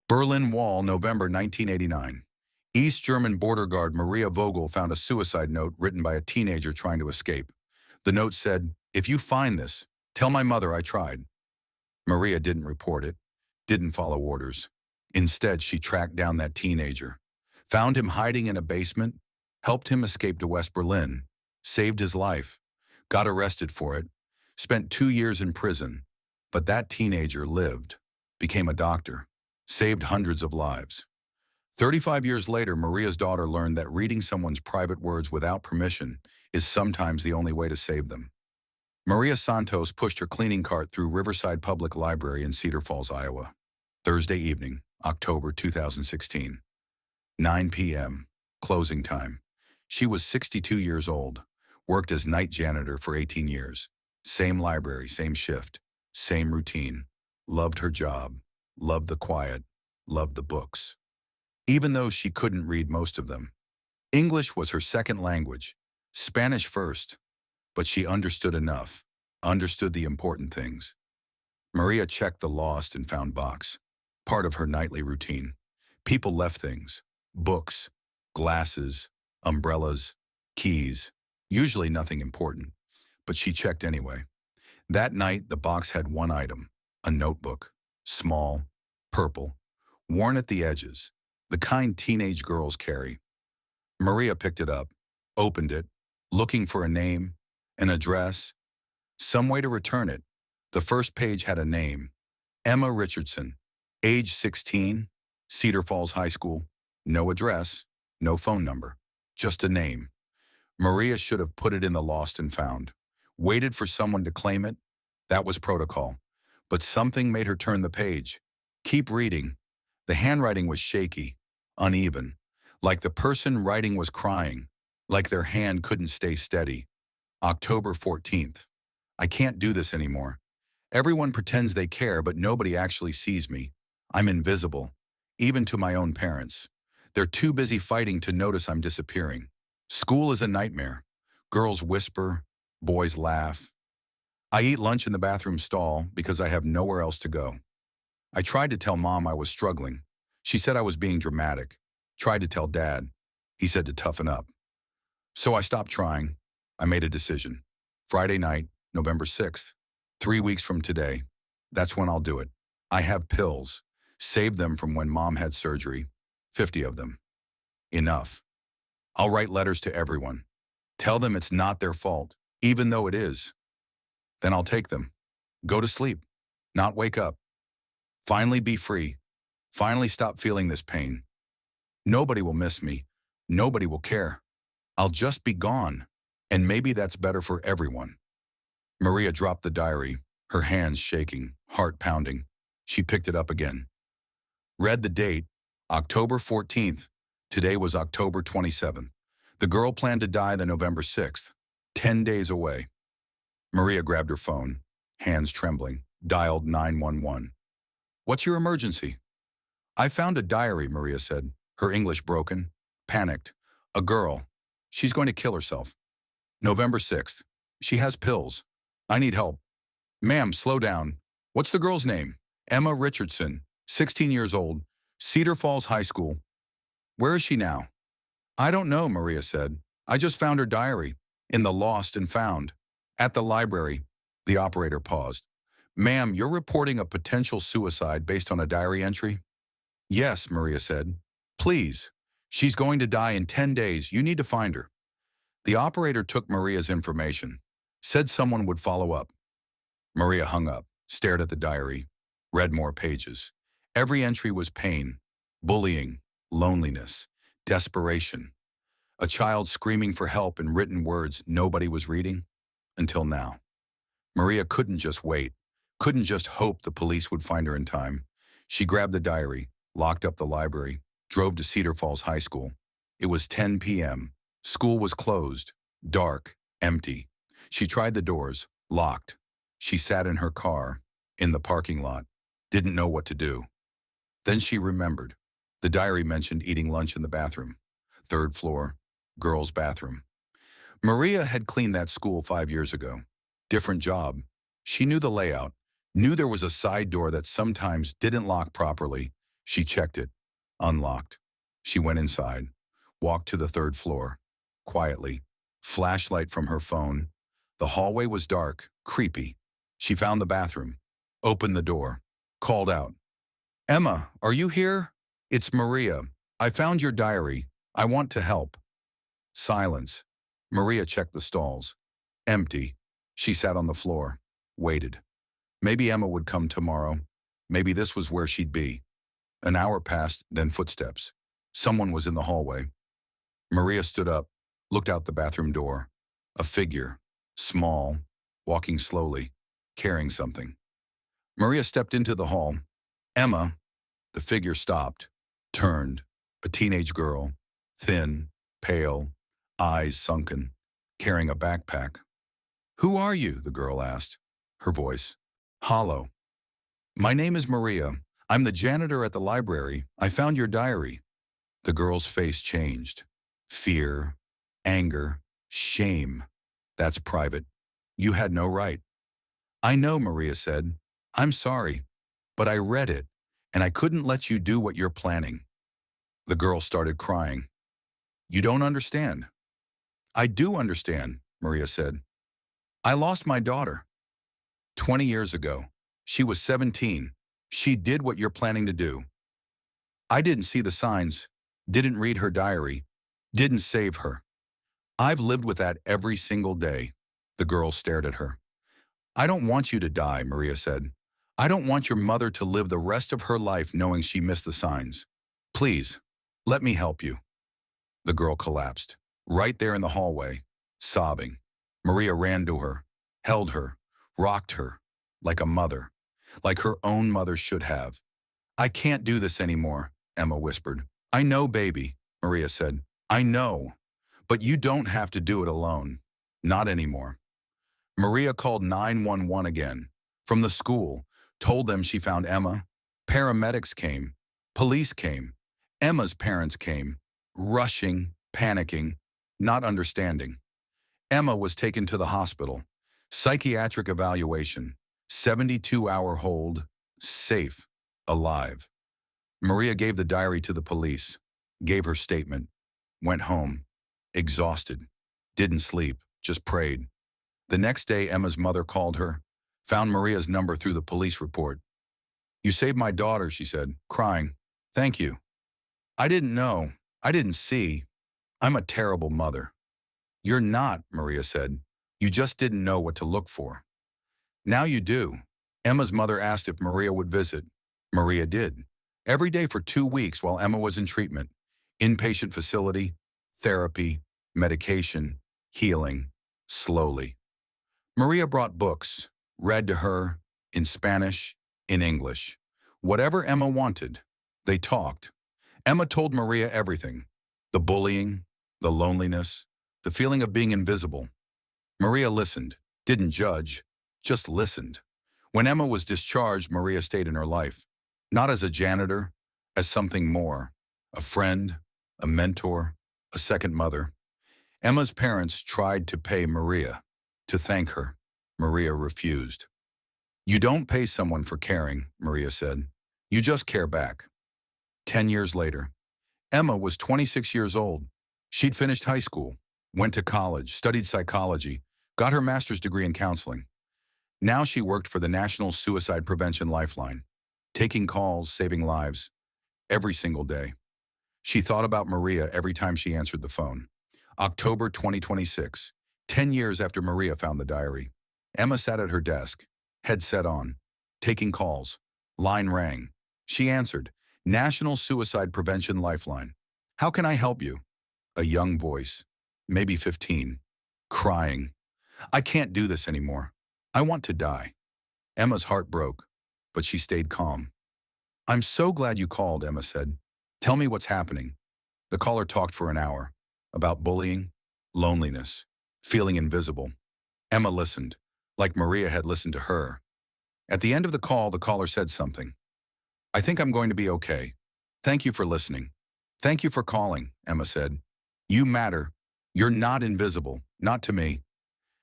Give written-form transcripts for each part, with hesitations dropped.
Berlin Wall, November 1989. East German border guard Maria Vogel found a suicide note written by a teenager trying to escape. The note said, "If you find this, tell my mother I tried." Maria didn't report it, didn't follow orders. Instead, she tracked down that teenager, found him hiding in a basement, helped him escape to West Berlin, saved his life, got arrested for it, spent 2 years in prison. But that teenager lived, became a doctor, saved hundreds of lives. 35 years later, Maria's daughter learned that reading someone's private words without permission is sometimes the only way to save them. Maria Santos pushed her cleaning cart through Riverside Public Library in Cedar Falls, Iowa. Thursday evening, October 2016. 9 p.m., closing time. She was 62 years old, worked as night janitor for 18 years. Same library, same shift, same routine. Loved her job, loved the quiet, loved the books. Even though she couldn't read most of them. English was her second language, Spanish first, but she understood enough, understood the important things. Maria checked the lost and found box, part of her nightly routine. People left things, books, glasses, umbrellas, keys, usually nothing important, but she checked anyway. That night, the box had one item, a notebook, small, purple, worn at the edges, the kind teenage girls carry. Maria picked it up, opened it, looking for a name, an address, some way to return it. The first page had a name, Emma Richardson, age 16, Cedar Falls High School, no address, no phone number, just a name. Maria should have put it in the lost and found, waited for someone to claim it. That was protocol. But something made her turn the page. Keep reading. The handwriting was shaky, uneven, like the person writing was crying, like their hand couldn't stay steady. October 14th. I can't do this anymore. Everyone pretends they care, but nobody actually sees me. I'm invisible, even to my own parents. They're too busy fighting to notice I'm disappearing. School is a nightmare. Girls whisper, boys laugh. I eat lunch in the bathroom stall because I have nowhere else to go. I tried to tell Mom I was struggling. She said I was being dramatic. Tried to tell Dad. He said to toughen up. So I stopped trying. I made a decision. Friday night, November 6th. 3 weeks from today. That's when I'll do it. I have pills. Saved them from when Mom had surgery. 50 of them. Enough. I'll write letters to everyone. Tell them it's not their fault, even though it is. Then I'll take them. Go to sleep. Not wake up. Finally be free. Finally stop feeling this pain. Nobody will miss me. Nobody will care. I'll just be gone. And maybe that's better for everyone. Maria dropped the diary, her hands shaking, heart pounding. She picked it up again. Read the date, October 14th. Today was October 27th. The girl planned to die the November 6th, 10 days away. Maria grabbed her phone, hands trembling, dialed 911. What's your emergency? I found a diary, Maria said, her English broken, panicked. A girl. She's going to kill herself. November 6th. She has pills. I need help. Ma'am, slow down. What's the girl's name? Emma Richardson, 16 years old, Cedar Falls High School. Where is she now? I don't know, Maria said. I just found her diary, in the lost and found. At the library. The operator paused. Ma'am, you're reporting a potential suicide based on a diary entry? Yes, Maria said. Please. She's going to die in 10 days. You need to find her. The operator took Maria's information, said someone would follow up. Maria hung up, stared at the diary, read more pages. Every entry was pain, bullying, loneliness, desperation. A child screaming for help in written words nobody was reading. Until now. Maria couldn't just wait, couldn't just hope the police would find her in time. She grabbed the diary, locked up the library, drove to Cedar Falls High School. It was 10 p.m. School was closed, dark, empty. She tried the doors, locked. She sat in her car, in the parking lot, didn't know what to do. Then she remembered. The diary mentioned eating lunch in the bathroom. 3rd floor, girls' bathroom. Maria had cleaned that school 5 years ago. Different job. She knew the layout, knew there was a side door that sometimes didn't lock properly. She checked it. Unlocked. She went inside. Walked to the third floor. Quietly. Flashlight from her phone. The hallway was dark, creepy. She found the bathroom. Opened the door. Called out. Emma, are you here? It's Maria. I found your diary. I want to help. Silence. Maria checked the stalls. Empty. She sat on the floor. Waited. Maybe Emma would come tomorrow. Maybe this was where she'd be. An hour passed, then footsteps. Someone was in the hallway. Maria stood up, looked out the bathroom door. A figure, small, walking slowly, carrying something. Maria stepped into the hall. Emma. The figure stopped, turned. A teenage girl, thin, pale, eyes sunken, carrying a backpack. Who are you? The girl asked, her voice hollow. My name is Maria. I'm the janitor at the library. I found your diary. The girl's face changed. Fear, anger, shame. That's private. You had no right. I know, Maria said. I'm sorry, but I read it, and I couldn't let you do what you're planning. The girl started crying. You don't understand. I do understand, Maria said. I lost my daughter. 20 years ago. She was 17. She did what you're planning to do. I didn't see the signs, didn't read her diary, didn't save her. I've lived with that every single day. The girl stared at her. I don't want you to die, Maria said. I don't want your mother to live the rest of her life knowing she missed the signs. Please, let me help you. The girl collapsed, right there in the hallway, sobbing. Maria ran to her, held her, rocked her, like a mother, like her own mother should have. I can't do this anymore, Emma whispered. I know, baby, Maria said. I know, but you don't have to do it alone. Not anymore. Maria called 911 again. From the school, told them she found Emma. Paramedics came. Police came. Emma's parents came. Rushing, panicking, not understanding. Emma was taken to the hospital. Psychiatric evaluation. 72-hour hold. Safe. Alive. Maria gave the diary to the police. Gave her statement. Went home. Exhausted. Didn't sleep. Just prayed. The next day, Emma's mother called her. Found Maria's number through the police report. You saved my daughter, she said, crying. Thank you. I didn't know. I didn't see. I'm a terrible mother. You're not, Maria said. You just didn't know what to look for. Now you do. Emma's mother asked if Maria would visit. Maria did. Every day for 2 weeks while Emma was in treatment. Inpatient facility, therapy, medication, healing, slowly. Maria brought books, read to her, in Spanish, in English. Whatever Emma wanted, they talked. Emma told Maria everything. The bullying, the loneliness, the feeling of being invisible. Maria listened, didn't judge, just listened. When Emma was discharged, Maria stayed in her life. Not as a janitor, as something more. A friend, a mentor, a second mother. Emma's parents tried to pay Maria, to thank her. Maria refused. You don't pay someone for caring, Maria said. You just care back. 10 years later, Emma was 26 years old. She'd finished high school, went to college, studied psychology, got her master's degree in counseling. Now she worked for the National Suicide Prevention Lifeline, taking calls, saving lives, every single day. She thought about Maria every time she answered the phone. October 2026, 10 years after Maria found the diary. Emma sat at her desk, headset on, taking calls. Line rang. She answered, National Suicide Prevention Lifeline. How can I help you? A young voice, maybe 15, crying. I can't do this anymore. I want to die. Emma's heart broke, but she stayed calm. I'm so glad you called, Emma said. Tell me what's happening. The caller talked for an hour about bullying, loneliness, feeling invisible. Emma listened, like Maria had listened to her. At the end of the call, the caller said something. I think I'm going to be okay. Thank you for listening. Thank you for calling, Emma said. You matter. You're not invisible, not to me.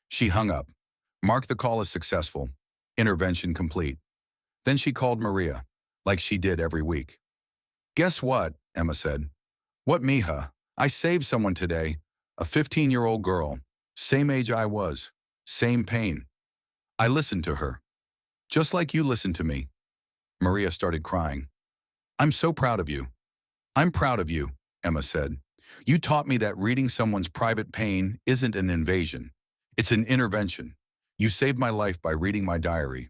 She hung up. Marked the call as successful. Intervention complete. Then she called Maria, like she did every week. Guess what? Emma said. What, mija? I saved someone today. A 15-year-old girl. Same age I was. Same pain. I listened to her. Just like you listened to me. Maria started crying. I'm so proud of you. I'm proud of you, Emma said. You taught me that reading someone's private pain isn't an invasion. It's an intervention. You saved my life by reading my diary.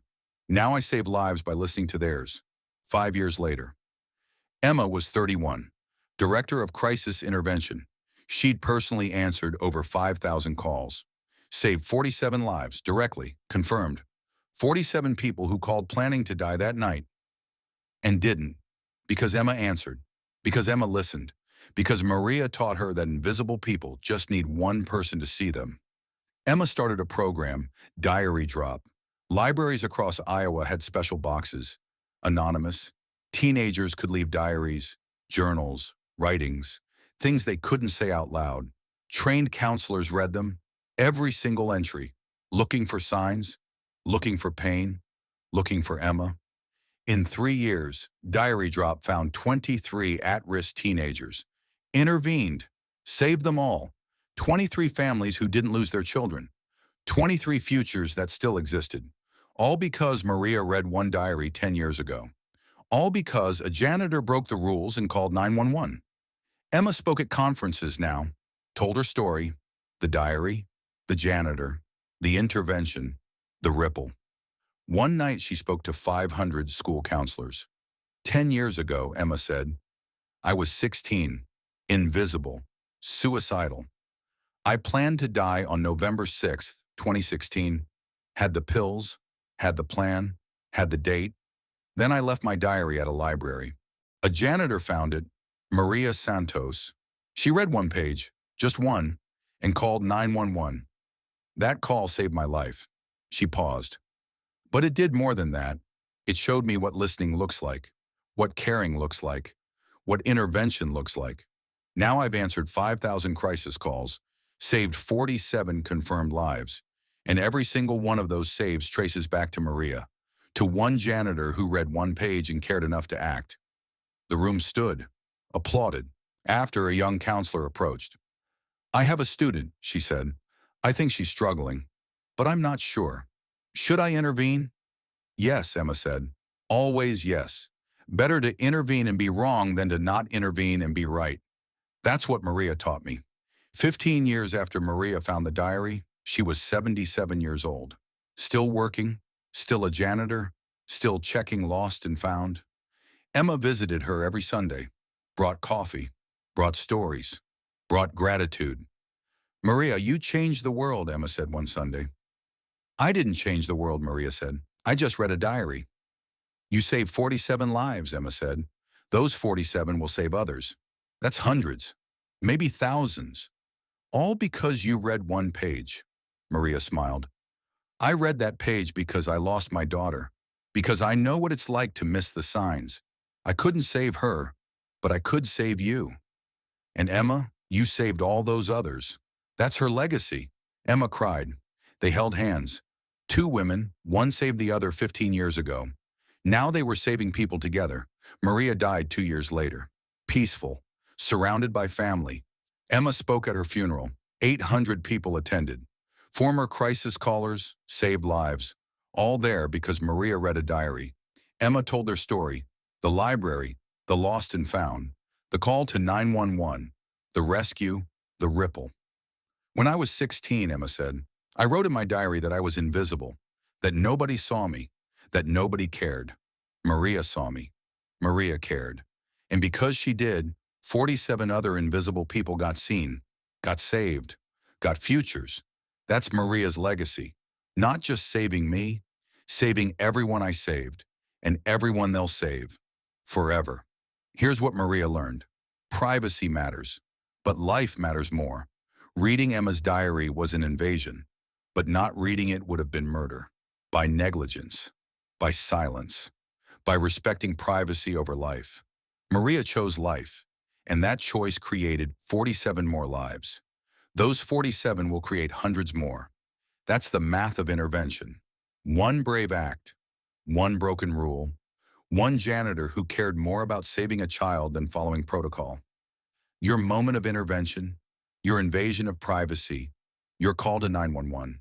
Now I save lives by listening to theirs. 5 years later. Emma was 31, director of crisis intervention. She'd personally answered over 5,000 calls. Saved 47 lives, directly, confirmed. 47 people who called planning to die that night and didn't, because Emma answered, because Emma listened, because Maria taught her that invisible people just need one person to see them. Emma started a program, Diary Drop. Libraries across Iowa had special boxes. Anonymous. Teenagers could leave diaries, journals, writings, things they couldn't say out loud. Trained counselors read them, every single entry, looking for signs, looking for pain, looking for Emma. In 3 years, Diary Drop found 23 at-risk teenagers, intervened, saved them all, 23 families who didn't lose their children, 23 futures that still existed, all because Maria read one diary 10 years ago. All because a janitor broke the rules and called 911. Emma spoke at conferences now, told her story, the diary, the janitor, the intervention, the ripple. One night she spoke to 500 school counselors. 10 years ago, Emma said, I was 16, invisible, suicidal. I planned to die on November 6th, 2016, had the pills, had the plan, had the date. Then I left my diary at a library. A janitor found it, Maria Santos. She read one page, just one, and called 911. That call saved my life. She paused. But it did more than that. It showed me what listening looks like, what caring looks like, what intervention looks like. Now I've answered 5,000 crisis calls, saved 47 confirmed lives, and every single one of those saves traces back to Maria, to one janitor who read one page and cared enough to act. The room stood, applauded, after a young counselor approached. I have a student, she said. I think she's struggling, but I'm not sure. Should I intervene? Yes, Emma said. Always yes. Better to intervene and be wrong than to not intervene and be right. That's what Maria taught me. 15 years after Maria found the diary, she was 77 years old. Still working, still a janitor, still checking lost and found. Emma visited her every Sunday, brought coffee, brought stories, brought gratitude. Maria, you changed the world, Emma said one Sunday. I didn't change the world, Maria said. I just read a diary. You saved 47 lives, Emma said. Those 47 will save others. That's hundreds, maybe thousands. All because you read one page. Maria smiled. I read that page because I lost my daughter, because I know what it's like to miss the signs. I couldn't save her, but I could save you. And Emma, you saved all those others. That's her legacy. Emma cried. They held hands. 2 women, one saved the other 15 years ago. Now they were saving people together. Maria died 2 years later. Peaceful, surrounded by family. Emma spoke at her funeral. 800 people attended. Former crisis callers saved lives. All there because Maria read a diary. Emma told their story. The library, the lost and found. The call to 911. The rescue, the ripple. When I was 16, Emma said, I wrote in my diary that I was invisible, that nobody saw me, that nobody cared. Maria saw me. Maria cared. And because she did, 47 other invisible people got seen, got saved, got futures. That's Maria's legacy. Not just saving me, saving everyone I saved, and everyone they'll save, forever. Here's what Maria learned. Privacy matters, but life matters more. Reading Emma's diary was an invasion, but not reading it would have been murder. By negligence, by silence, by respecting privacy over life. Maria chose life, and that choice created 47 more lives. Those 47 will create hundreds more. That's the math of intervention. One brave act, one broken rule, One janitor who cared more about saving a child than following protocol. Your moment of intervention, your invasion of privacy, your call to 911.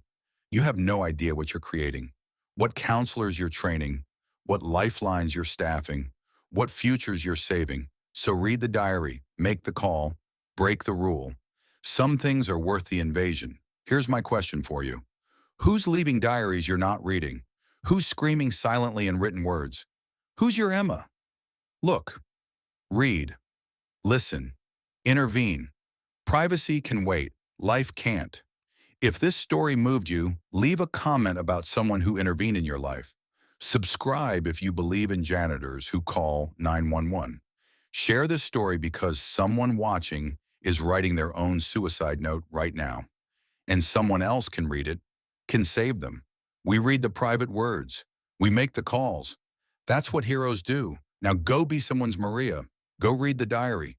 You have no idea what you're creating, what counselors you're training, what lifelines you're staffing, what futures you're saving. So read the diary, make the call, break the rule. Some things are worth the invasion. Here's my question for you. Who's leaving diaries you're not reading? Who's screaming silently in written words? Who's your Emma? Look, read, listen, intervene. Privacy can wait. Life can't. If this story moved you, leave a comment about someone who intervened in your life. Subscribe if you believe in janitors who call 911. Share this story because someone watching is writing their own suicide note right now. And someone else can read it, can save them. We read the private words. We make the calls. That's what heroes do. Now go be someone's Maria. Go read the diary.